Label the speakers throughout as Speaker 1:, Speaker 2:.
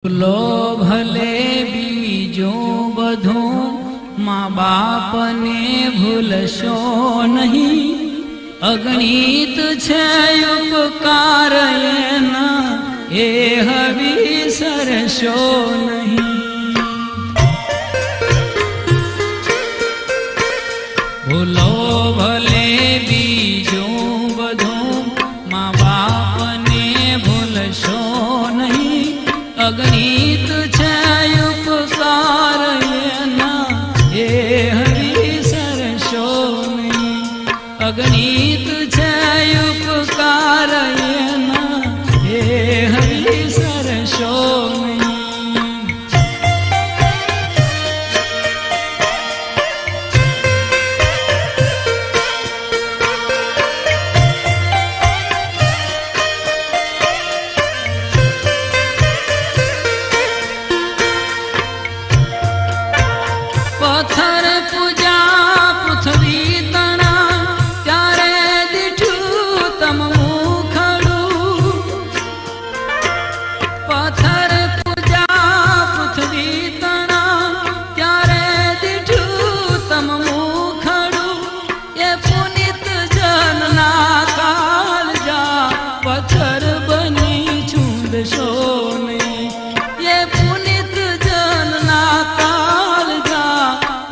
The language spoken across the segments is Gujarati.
Speaker 1: ભૂલો ભલે બીજું બધું મા બાપને ભૂલશો નહીં. અગણિત છે ઉપકાર એના એ વિસરશો નહીં. ભૂલો ભલે બીજું બધું મા બાપને ભૂલશો નહીં. અગણિત છે ઉપકાર એના એ વિસરશો નહીં. અગણિત છે ઉપકાર એના એ વિસરશો નહીં. પથ્થર પૂજા પૃથ્વી તણા ત્યારે દીઠું તમ મુખડું. પથ્થર પૂજા પૃથ્વી તણા ત્યારે દીઠું તમ મુખડું. એ પુનિત જનના કાળજા પથ્થર બની છૂંદશો નહીં. એ પુનિત જનના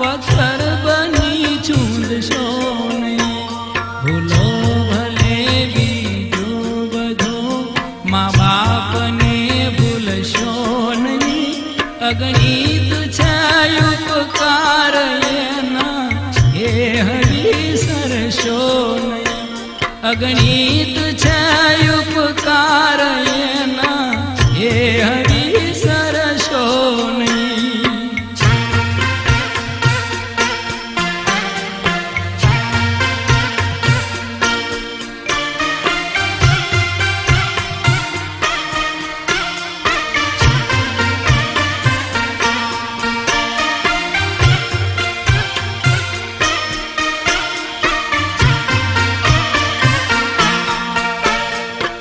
Speaker 1: પથ્થર બની છૂંદશો નહીં. ભૂલો ભલે બીજું બધું મા બાપને ભૂલશો નહીં. અગણિત છે ઉપકાર એના એ વિસરશો નહીં. અગણિત છે ઉપકાર એના એ વિસરશો નહીં.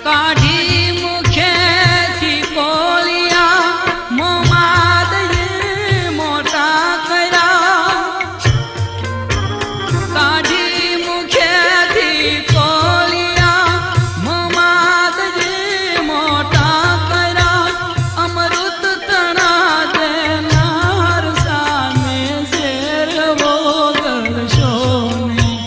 Speaker 1: કાઢી મુખેથી બોલિયા મોમાદયે મોટા કર્યા. કાઢી મુખેથી બોલિયા મોમાદયે મોટા કર્યા. અમૃત તણા દેનાર સામે શેર વોગળશો નહીં.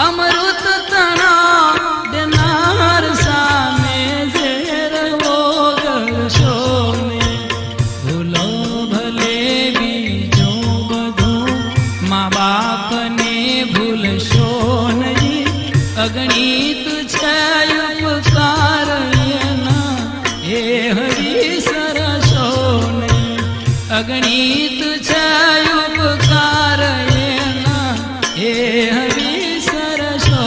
Speaker 1: અમૃત તણા દેનાર સામે શેર વોગળશો નહીં. ભૂલો ભલે બીજું બધું મા બાપને ભૂલશો નહીં. અગણિત છે ઉપકાર એના એ વિસરશો નહીં. અગણિત છે ઉપકાર એના એ વિસરશો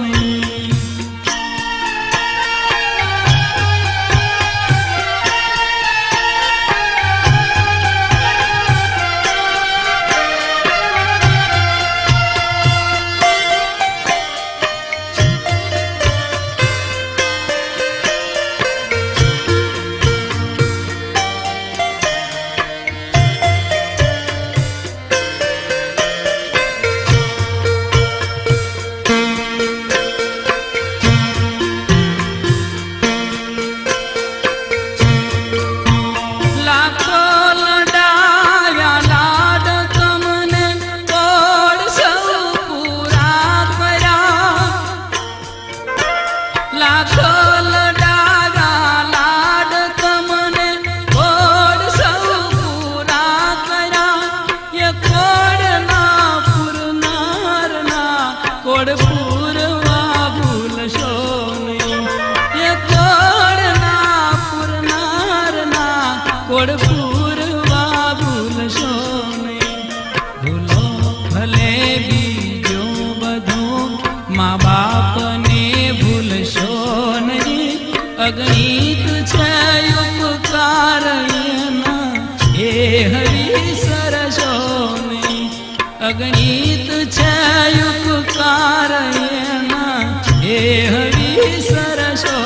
Speaker 1: નહીં. લાખો લડાવ્યા લાડ તમને તોડ સૌ પૂરા કર્યા. લાખો લડાવ્યા લાડ તમને તોડ સૌ પૂરા કર્યા. એ કોડના પૂરનારના કોડ પૂરવા ભૂલશો નહીં. એ કોડના પૂરનારના કોડ પૂરવા ભૂલશો નહીં. ભૂલો ભલે બીજું બધું મા બાપને ભૂલશો નહીં. અગણિત છે ઉપકાર એના એ વિસરશો નહીં. અગણિત છે ઉપકાર એના એ વિસરશો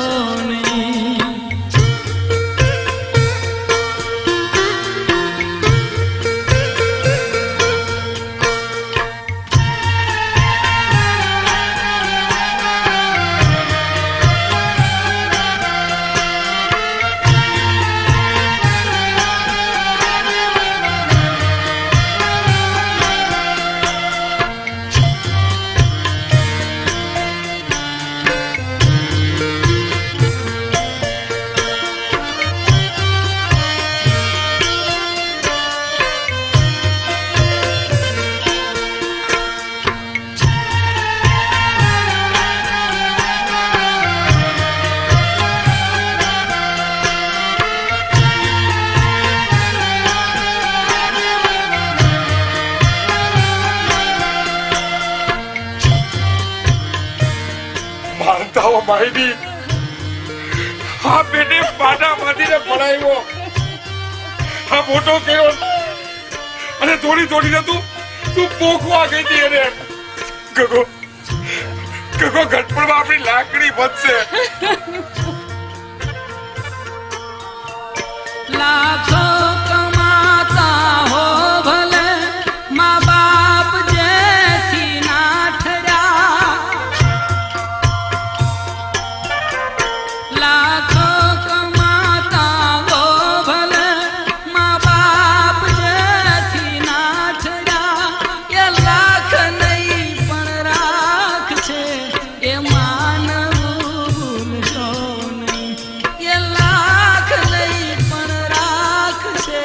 Speaker 1: નહીં.
Speaker 2: ઓ ભાઈની આ બેને પાડા બાંધીને પડાવ્યો, આ મોટો કર્યો અને થોડી થોડી તું પોખવા ગઈ હતી એને. ગગો ગગો ગટપણમાં આપણી લાકડી વધશે.
Speaker 1: લાખો કમાતા હો ભલે મા બાપ જેથી ના ઠર્યા, લાખો કમાતા હો ભલે મા બાપ જેથી ના ઠર્યા, એ લાખ નહીં પણ રાખ છે એ માનવું ભૂલશો નહીં, એ લાખ નહીં પણ રાખ છે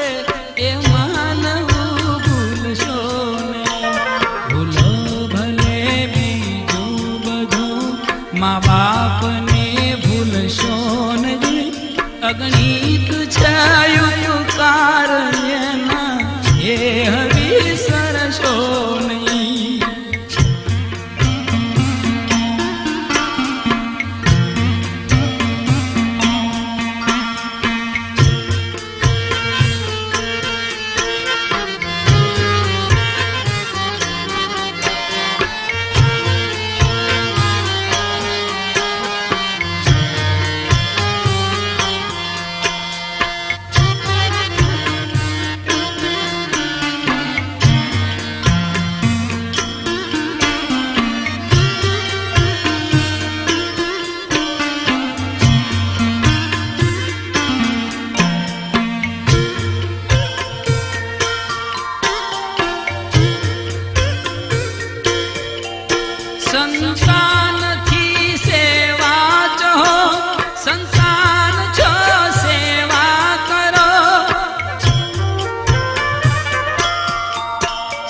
Speaker 1: એ માનવું ભૂલશો નહીં. ભૂલો ભલે બીજું બધું મા બાપને ભૂલશો નહીં, અગણિત છે ઉપકાર એના એ વિસરશો નહીં. સંતાનથી સેવા ચો, સંતાન છો સેવા કરો,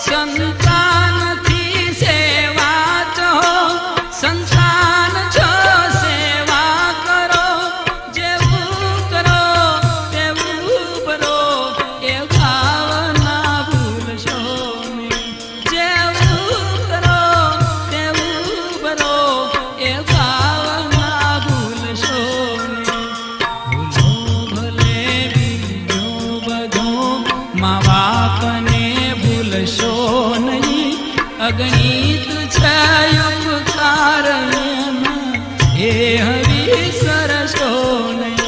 Speaker 1: સંતાનથી સેવા ચો, સંતાન છો સેવા કરો, જેવું કરો તેવું ભરો એ ભાવના ભૂલશો નહીં, જેવું કરો તેવું ભરો એ ભાવના ભૂલશો નહીં. ભૂલો ભલે બીજું બધું મા બાપને ભૂલશો નહીં, અગણિત છે ઉપકાર એના એ વિસરશો નહીં.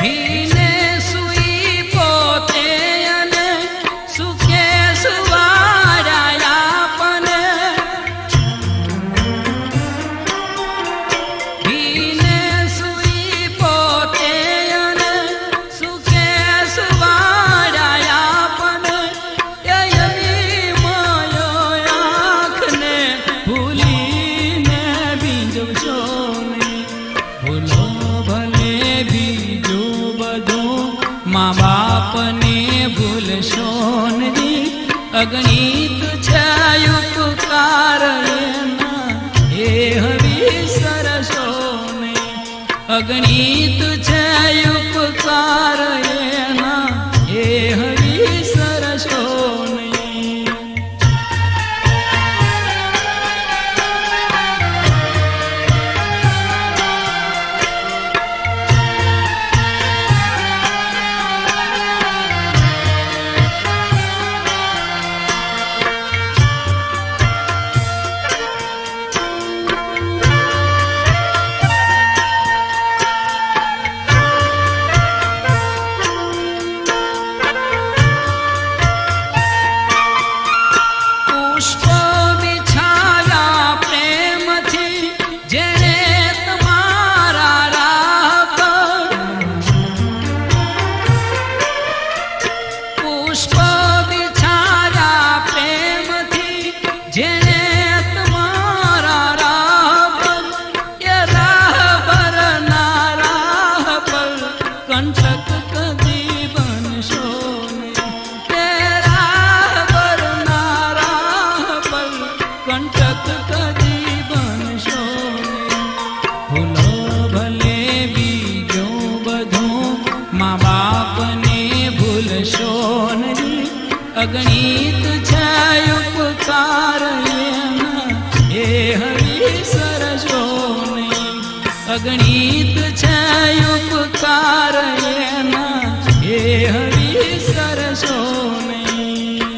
Speaker 1: ભીને સુઈ પોતે અને સુખે સુવાડ્યા આપને, ભીને સુઈ પોતે અને સુખે સુવાડ્યા આપને, એ મોયો આંખને ભૂલીને બીજવશો નહીં. ભૂલો ભલે બીજું બધું મા બાપને ભૂલશો નહીં, અગણિત છે ઉપકાર એના એ વિસરશો નહીં, અગણિત છે ઉપકાર એના એ વિસરશો નહીં. કદી બનશો ભૂલો ભલે બીજું બધું મા બાપને ભૂલશો નહીં અગણિત છે ઉપકાર એના એ હરી સરશો નહીં અગણિત છે ઉપકાર એના એ હરી સરશો નહીં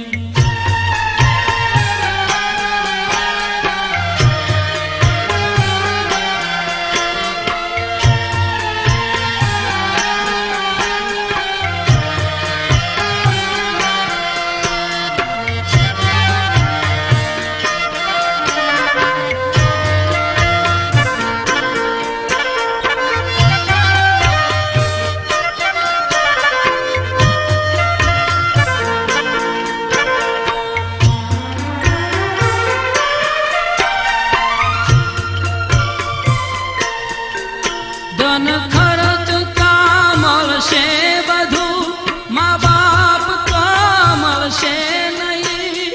Speaker 1: ધન ખર્ચ કા મળશે બધું મા બાપ કા મળશે નહીં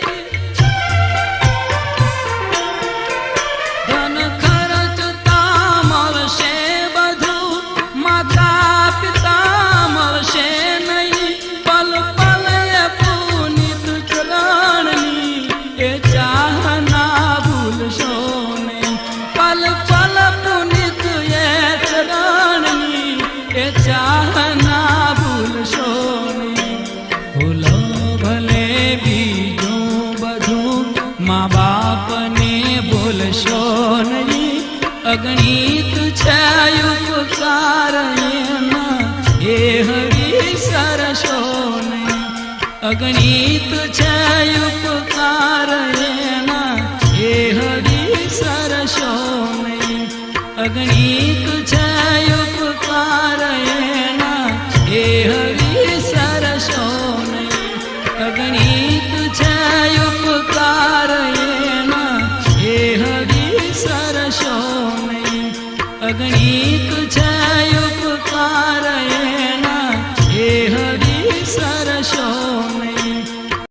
Speaker 1: ધન ખર્ચ કા મળશે બધું માતા પિતા મળશે નહીં પલ પલ એ પુનિત ચરણની એ ચાહ ના ભૂલશો નહીં પલ પલ પુનિત એ ચરણની એ ચાહ ના ભૂલશો નહીં ભૂલો ભલે બીજું બધું મા બાપને ભૂલશો નહીં અગણિત છે ઉપકાર એના એ હરી સરશો નહીં અગણિત છે ઉપકાર એના એ હરી સરશો નહીં અગણિત છે ઉપકાર એના એ હરી સરશો નહીં અગણિત છે ઉપકાર એના એ હરી સરશો નહીં અગણિત છે